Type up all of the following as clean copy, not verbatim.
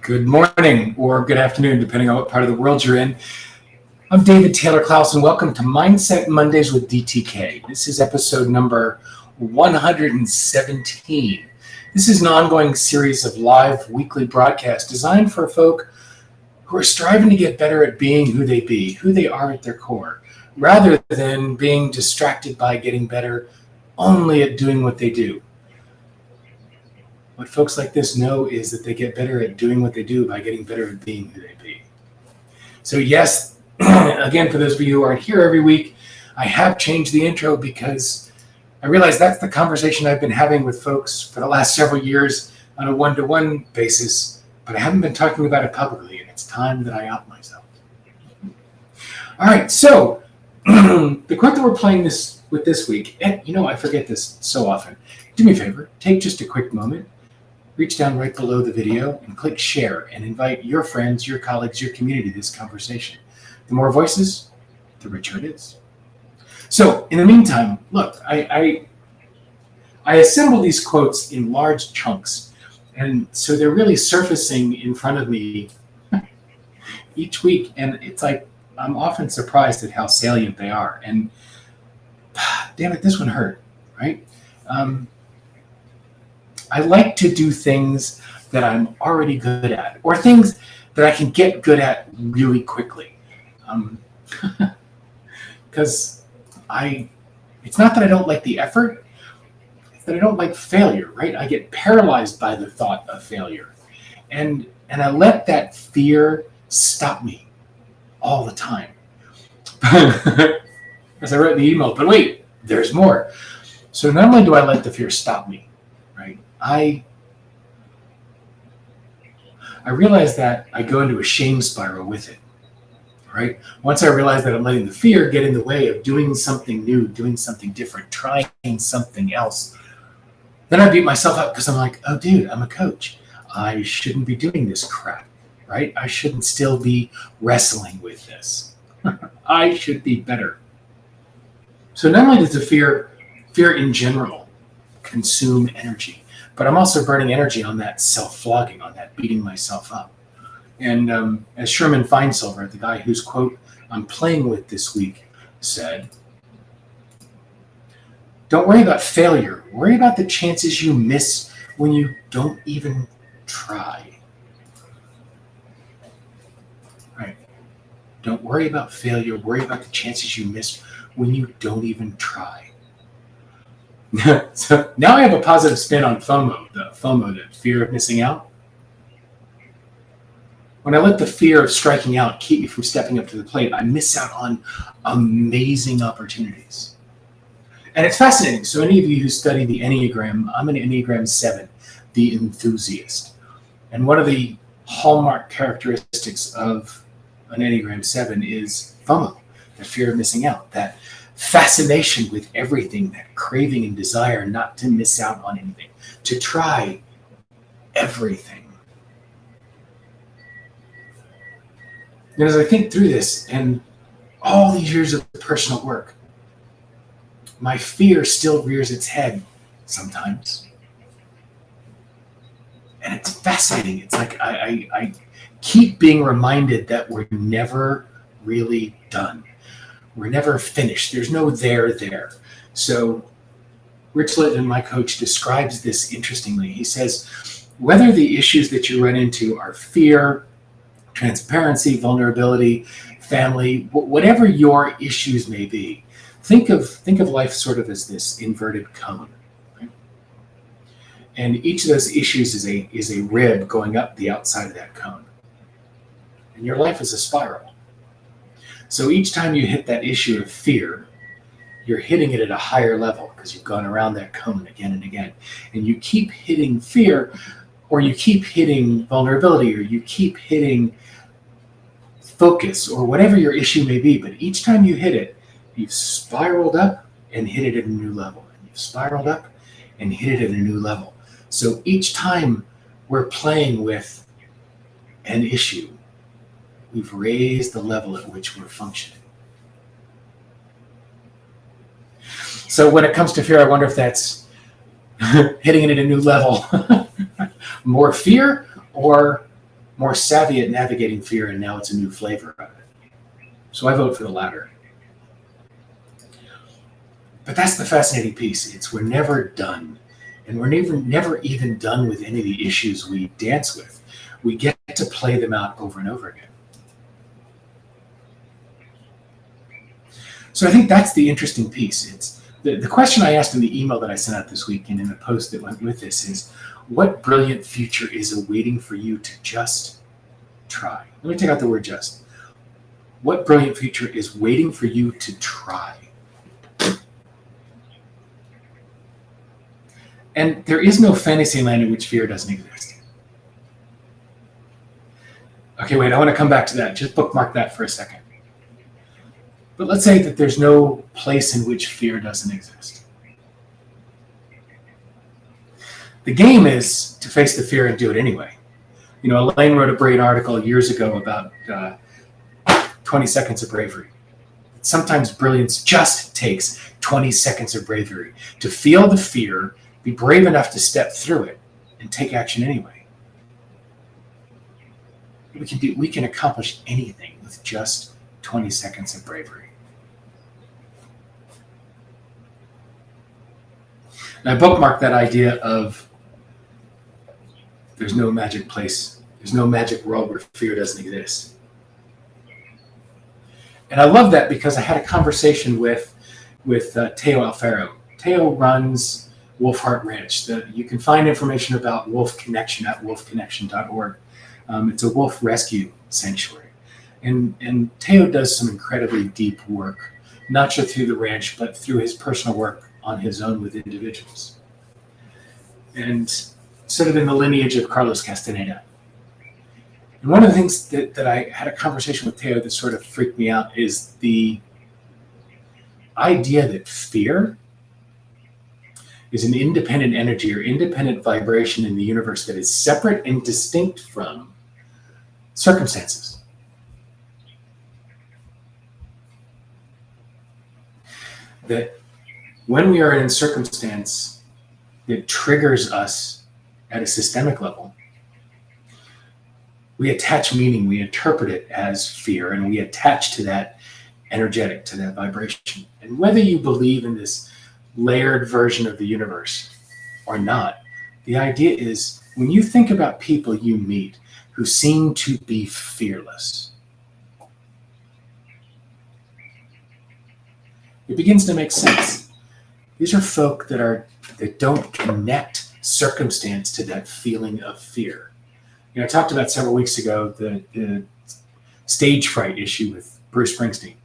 Good morning or good afternoon, depending on what part of the world you're in. I'm David Taylor Klaus, and welcome to Mindset Mondays with DTK. This is episode number 117. This is an ongoing series of live weekly broadcasts designed for folk who are striving to get better at being who they are at their core, rather than being distracted by getting better only at doing what they do. What folks like this know is that they get better at doing what they do by getting better at being who they be. So yes, again, for those of you who aren't here every week, I have changed the intro because I realize that's the conversation I've been having with folks for the last several years on a one-to-one basis, but I haven't been talking about it publicly, and it's time that I out myself. All right, so the quote that we're playing with this week, and I forget this so often. Do me a favor, take just a quick moment. Reach down right below the video and click share and invite your friends, your colleagues, your community to this conversation. The more voices, the richer it is. So in the meantime, look, I assemble these quotes in large chunks, and so they're really surfacing in front of me each week, and it's like I'm often surprised at how salient they are. And damn it, this one hurt, right? I like to do things that I'm already good at, or things that I can get good at really quickly. Because it's not that I don't like the effort, it's that I don't like failure, right? I get paralyzed by the thought of failure. And I let that fear stop me all the time. As I wrote in the email, but wait, there's more. So not only do I let the fear stop me, right? I realize that I go into a shame spiral with it, right? Once I realize that I'm letting the fear get in the way of doing something new, doing something different, trying something else, then I beat myself up because I'm like, oh, dude, I'm a coach. I shouldn't be doing this crap, right? I shouldn't still be wrestling with this. I should be better. So not only does the fear in general consume energy, but I'm also burning energy on that self-flogging, on that beating myself up. And as Sherman Finesilver, the guy whose quote I'm playing with this week, said, don't worry about failure. Worry about the chances you miss when you don't even try. Right? Don't worry about failure. Worry about the chances you miss when you don't even try. So now I have a positive spin on FOMO, the fear of missing out. When I let the fear of striking out keep me from stepping up to the plate, I miss out on amazing opportunities. And it's fascinating. So any of you who study the Enneagram, I'm an Enneagram 7, the enthusiast. And one of the hallmark characteristics of an Enneagram 7 is FOMO, the fear of missing out, that fascination with everything, that craving and desire not to miss out on anything, to try everything. And as I think through this and all these years of personal work, my fear still rears its head sometimes. And it's fascinating. It's like I keep being reminded that we're never really done. We're never finished. There's no there. So Rich Litton, my coach, describes this interestingly. He says, whether the issues that you run into are fear, transparency, vulnerability, family, whatever your issues may be, think of life sort of as this inverted cone. Right? And each of those issues is a rib going up the outside of that cone. And your life is a spiral. So each time you hit that issue of fear, you're hitting it at a higher level because you've gone around that cone again and again. And you keep hitting fear, or you keep hitting vulnerability, or you keep hitting focus, or whatever your issue may be. But each time you hit it, you've spiraled up and hit it at a new level. And you've spiraled up and hit it at a new level. So each time we're playing with an issue, we've raised the level at which we're functioning. So when it comes to fear, I wonder if that's hitting it at a new level. More fear or more savvy at navigating fear, and now it's a new flavor of it. So I vote for the latter. But that's the fascinating piece. It's we're never done. And we're never even done with any of the issues we dance with. We get to play them out over and over again. So I think that's the interesting piece. It's the question I asked in the email that I sent out this week and in the post that went with this is, what brilliant future is awaiting for you to just try? Let me take out the word just. What brilliant future is waiting for you to try? And there is no fantasy land in which fear doesn't exist. Okay, wait, I want to come back to that. Just bookmark that for a second. But let's say that there's no place in which fear doesn't exist. The game is to face the fear and do it anyway. You know, Elaine wrote a brilliant article years ago about 20 seconds of bravery. Sometimes brilliance just takes 20 seconds of bravery to feel the fear, be brave enough to step through it, and take action anyway. We can accomplish anything with just 20 seconds of bravery. And I bookmarked that idea of there's no magic place, there's no magic world where fear doesn't exist. And I love that because I had a conversation with Teo Alfaro. Teo runs Wolf Heart Ranch. You can find information about Wolf Connection at wolfconnection.org. It's a wolf rescue sanctuary. And Teo does some incredibly deep work, not just through the ranch, but through his personal work on his own with individuals. And sort of in the lineage of Carlos Castaneda. And one of the things that I had a conversation with Teo that sort of freaked me out is the idea that fear is an independent energy or independent vibration in the universe that is separate and distinct from circumstances. That when we are in a circumstance that triggers us at a systemic level, we attach meaning, we interpret it as fear, and we attach to that energetic, to that vibration. And whether you believe in this layered version of the universe or not, the idea is when you think about people you meet who seem to be fearless, it begins to make sense. These are folk that don't connect circumstance to that feeling of fear. You know, I talked about several weeks ago the stage fright issue with Bruce Springsteen.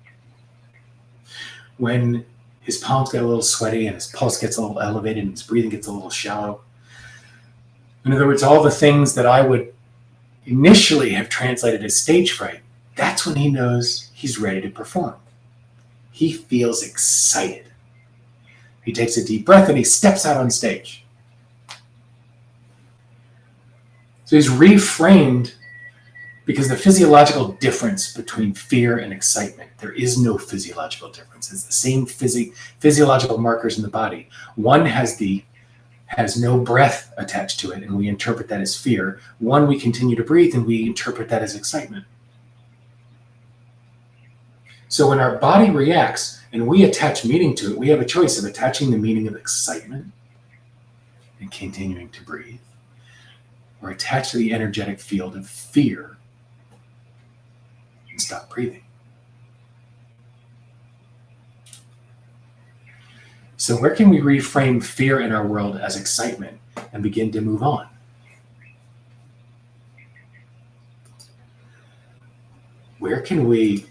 When his palms get a little sweaty and his pulse gets a little elevated and his breathing gets a little shallow. In other words, all the things that I would initially have translated as stage fright, that's when he knows he's ready to perform. He feels excited. He takes a deep breath and he steps out on stage. So he's reframed, because the physiological difference between fear and excitement, there is no physiological difference. It's the same physiological markers in the body. One has no breath attached to it, and we interpret that as fear. One, we continue to breathe, and we interpret that as excitement. So when our body reacts and we attach meaning to it, we have a choice of attaching the meaning of excitement and continuing to breathe, or attach to the energetic field of fear and stop breathing. So where can we reframe fear in our world as excitement and begin to move on? Where can we,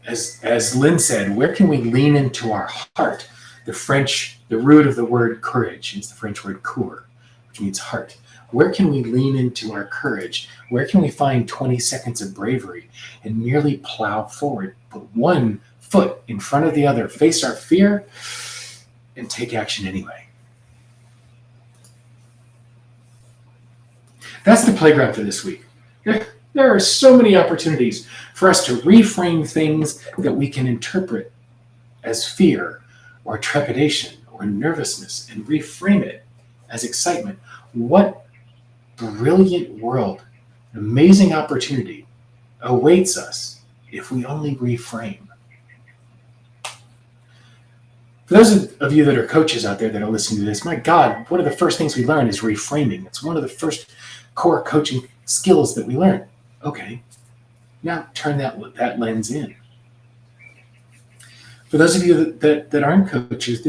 as Lynn said, where can we lean into our heart? The root of the word courage is the French word coeur, which means heart. Where can we lean into our courage? Where can we find 20 seconds of bravery and merely plow forward, put one foot in front of the other, face our fear, and take action anyway? That's the playground for this week. There are so many opportunities for us to reframe things that we can interpret as fear or trepidation or nervousness and reframe it as excitement. What brilliant world An amazing opportunity awaits us if we only reframe. For those of you that are coaches out there that are listening to this, my God, one of the first things we learn is reframing. It's one of the first core coaching skills that we learn. Okay, now turn that lens in. For those of you that aren't coaches,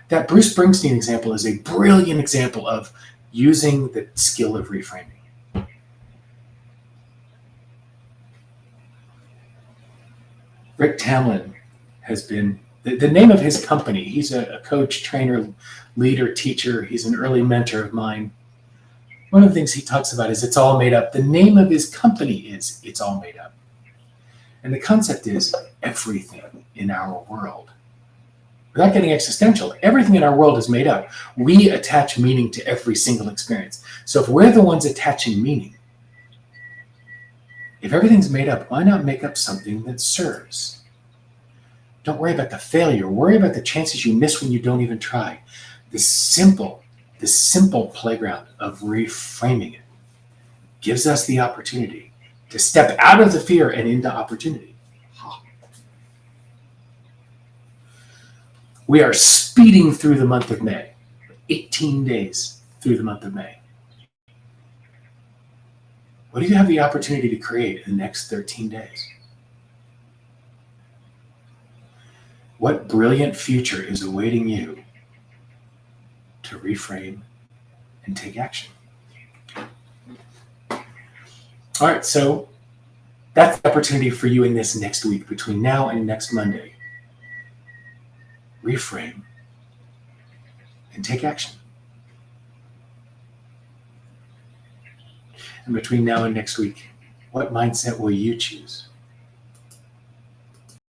that Bruce Springsteen example is a brilliant example of using the skill of reframing. Rick Tamlin has been, the name of his company, he's a coach, trainer, leader, teacher. He's an early mentor of mine. One of the things he talks about is it's all made up. The name of his company is It's All Made Up. And the concept is everything in our world. Without getting existential, everything in our world is made up. We attach meaning to every single experience. So if we're the ones attaching meaning, if everything's made up, why not make up something that serves? Don't worry about the failure. Worry about the chances you miss when you don't even try. This simple playground of reframing it gives us the opportunity to step out of the fear and into opportunity. We are speeding through the month of May, 18 days through the month of May. What do you have the opportunity to create in the next 13 days? What brilliant future is awaiting you to reframe and take action? All right, so that's the opportunity for you in this next week, between now and next Monday. Reframe and take action. And between now and next week, what mindset will you choose?